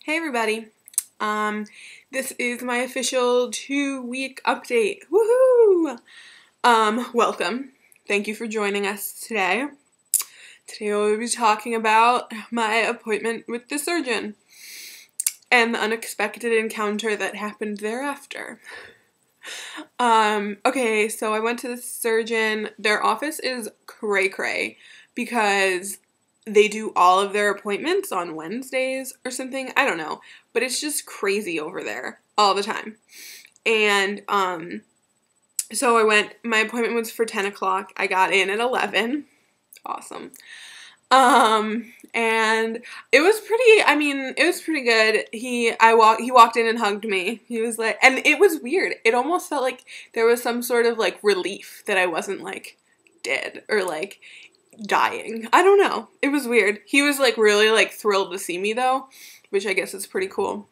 Hey everybody, this is my official 2-week update. Woohoo! Welcome. Thank you for joining us today. Today we'll be talking about my appointment with the surgeon and the unexpected encounter that happened thereafter. Okay, so I went to the surgeon. Their office is cray-cray because they do all of their appointments on Wednesdays or something. I don't know. But it's just crazy over there all the time. And so I went, my appointment was for 10 o'clock. I got in at 11. Awesome. And it was pretty good. He walked in and hugged me. He was like, and it was weird. It almost felt like there was some sort of like relief that I wasn't like dead or like dying. I don't know. It was weird. He was like really like thrilled to see me though, which I guess is pretty cool.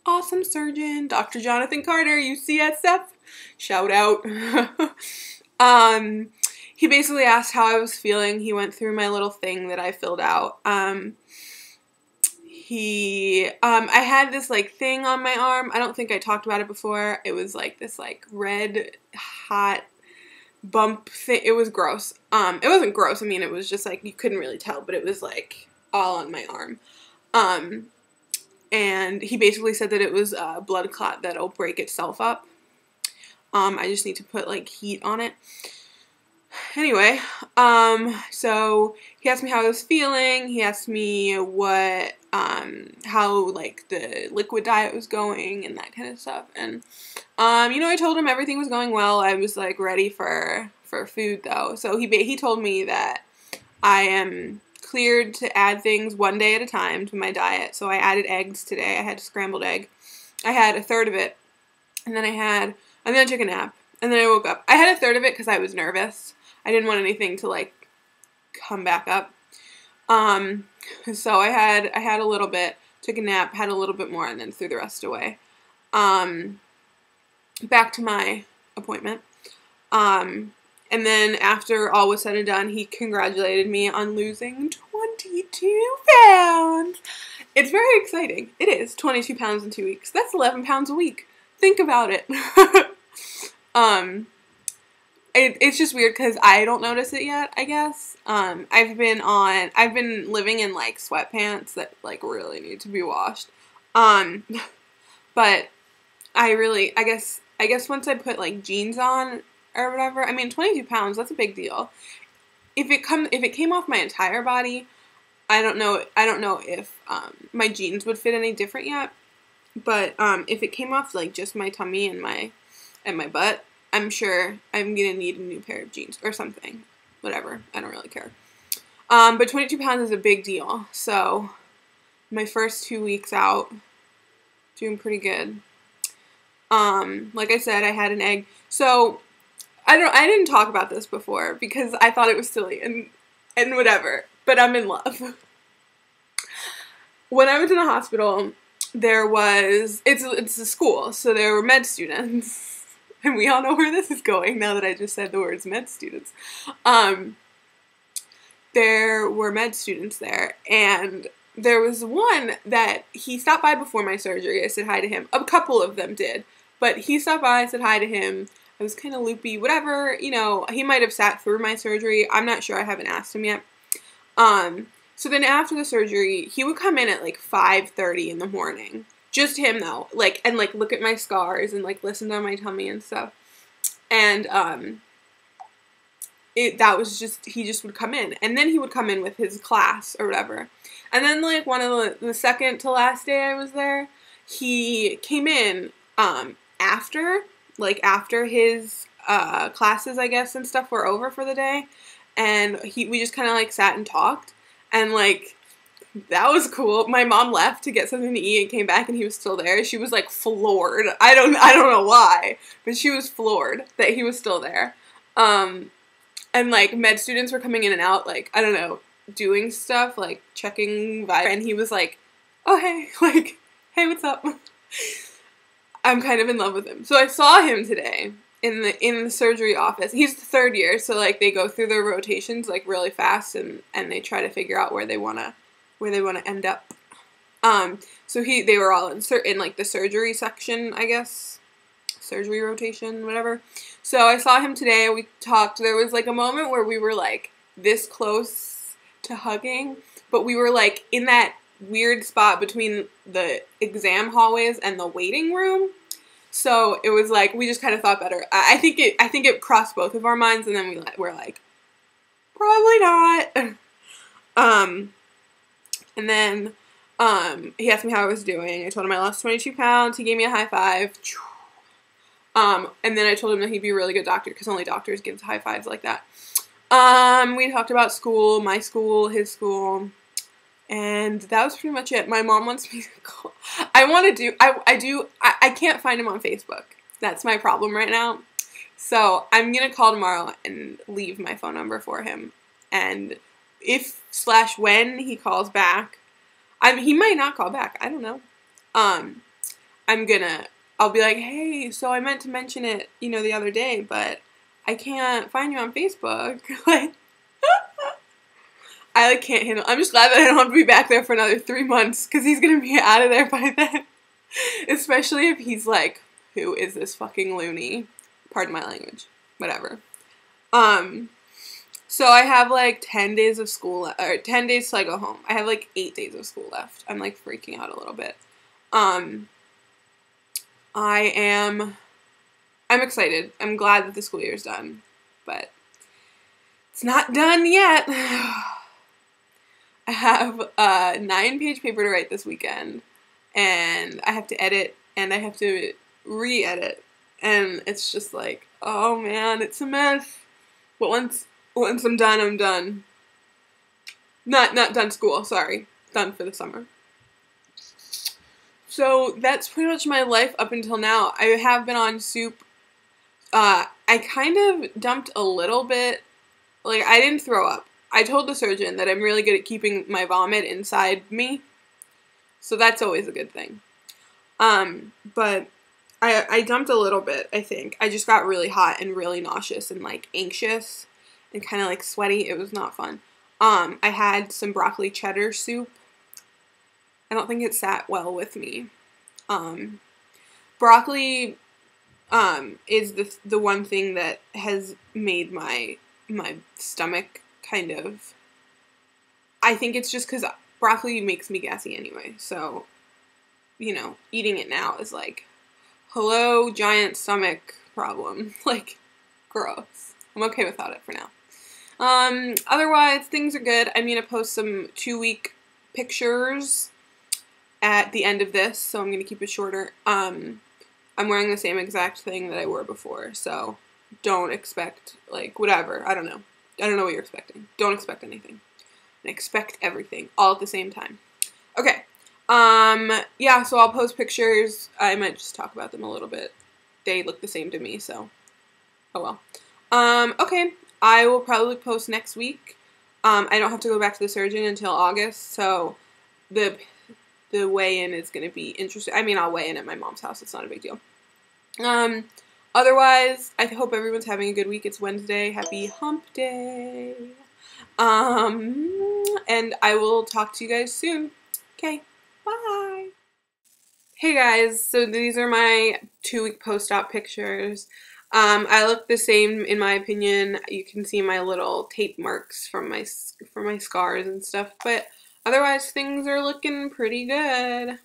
Awesome surgeon, Dr. Jonathan Carter, UCSF. Shout out. He basically asked how I was feeling. He went through my little thing that I filled out. I had this like thing on my arm. I don't think I talked about it before. It was like this like red hot bump thing. It was gross. It wasn't gross. I mean, it was just like you couldn't really tell, but it was like all on my arm. And he basically said that it was a blood clot that'll break itself up. I just need to put like heat on it. Anyway, so he asked me how I was feeling. He asked me how like the liquid diet was going and that kind of stuff. And, I told him everything was going well. I was like ready for food though. So he told me that I am cleared to add things one day at a time to my diet. So I added eggs today. I had scrambled egg. I had a third of it. And then I took a nap. And then I woke up. I had a third of it because I was nervous. I didn't want anything to like come back up. So I had a little bit, took a nap, had a little bit more, and then threw the rest away. Back to my appointment. And then after all was said and done, he congratulated me on losing 22 pounds. It's very exciting. It is 22 pounds in 2 weeks. That's 11 pounds a week. Think about it. It's just weird because I don't notice it yet, I guess. I've been living in like sweatpants that like really need to be washed. But I guess once I put like jeans on or whatever, I mean 22 pounds, that's a big deal. If it came off my entire body, I don't know if my jeans would fit any different yet. But if it came off like just my tummy and my butt, I'm sure I'm gonna need a new pair of jeans or something. Whatever. I don't really care. But 22 pounds is a big deal. So my first 2 weeks out, doing pretty good. Like I said, I had an egg. So I didn't talk about this before because I thought it was silly and whatever. But I'm in love. When I was in the hospital, it's a school, so there were med students. And we all know where this is going now that I just said the words med students. There were med students there, and there was one that he stopped by before my surgery. I said hi to him. A couple of them did, but he stopped by, I said hi to him. I was kind of loopy, whatever, he might have sat through my surgery. I'm not sure. I haven't asked him yet. So then after the surgery, he would come in at like 5:30 in the morning. Just him though, and look at my scars and like listen to my tummy and stuff. And he just would come in, and then he would come in with his class or whatever. And then like one of the second to last day I was there, he came in after his classes, I guess, and stuff were over for the day, and we just kind of like sat and talked, and like that was cool. My mom left to get something to eat and came back and he was still there. She was like floored. I don't know why, but she was floored that he was still there. And like med students were coming in and out, like, I don't know, doing stuff, like checking vibe. And he was like, oh, hey, like, hey, what's up? I'm kind of in love with him. So I saw him today in the surgery office. He's the third year, so like they go through their rotations like really fast and they try to figure out where they want to end up. So they were all in like the surgery section, I guess, surgery rotation, whatever. So I saw him today. We talked. There was like a moment where we were like this close to hugging, but we were like in that weird spot between the exam hallways and the waiting room. So it was like we just kind of thought better. I think it crossed both of our minds, and then we're like, probably not. And then he asked me how I was doing. I told him I lost 22 pounds. He gave me a high five. And then I told him that he'd be a really good doctor because only doctors give high fives like that. We talked about school, my school, his school, and that was pretty much it. My mom wants me to call. I can't find him on Facebook. That's my problem right now. So I'm going to call tomorrow and leave my phone number for him. And if/when he calls back, he might not call back. I don't know. I'll be like, hey, so I meant to mention it, the other day, but I can't find you on Facebook. Like, I can't handle. I'm just glad that I don't have to be back there for another 3 months because he's gonna be out of there by then. Especially if he's like, who is this fucking loony? Pardon my language. Whatever. So I have like 10 days of school, or 10 days till I go home. I have like 8 days of school left. I'm like freaking out a little bit. I'm excited. I'm glad that the school year's done, but it's not done yet. I have a 9-page paper to write this weekend, and I have to edit, and I have to re-edit, and it's just like, oh man, it's a mess. But once I'm done, I'm done. Not done school, sorry. Done for the summer. So that's pretty much my life up until now. I have been on soup. I kind of dumped a little bit. Like, I didn't throw up. I told the surgeon that I'm really good at keeping my vomit inside me. So that's always a good thing. But I dumped a little bit, I think. I just got really hot and really nauseous and, like, anxious and kind of, like, sweaty. It was not fun. I had some broccoli cheddar soup. I don't think it sat well with me. Broccoli is the one thing that has made my stomach kind of, I think it's just because broccoli makes me gassy anyway, so, eating it now is like, hello, giant stomach problem. Like, gross. I'm okay without it for now. Otherwise, things are good. I'm gonna post some 2-week pictures at the end of this, so I'm gonna keep it shorter. I'm wearing the same exact thing that I wore before, so don't expect, like, whatever. I don't know what you're expecting. Don't expect anything. And expect everything, all at the same time. Okay. Yeah, so I'll post pictures. I might just talk about them a little bit. They look the same to me, so, oh well. Okay. I will probably post next week. I don't have to go back to the surgeon until August, so the weigh-in is going to be interesting. I mean, I'll weigh in at my mom's house. It's not a big deal. Otherwise, I hope everyone's having a good week. It's Wednesday. Happy hump day. And I will talk to you guys soon. Okay, bye. Hey guys, so these are my 2-week post-op pictures. I look the same in my opinion. You can see my little tape marks from my scars and stuff, but otherwise things are looking pretty good.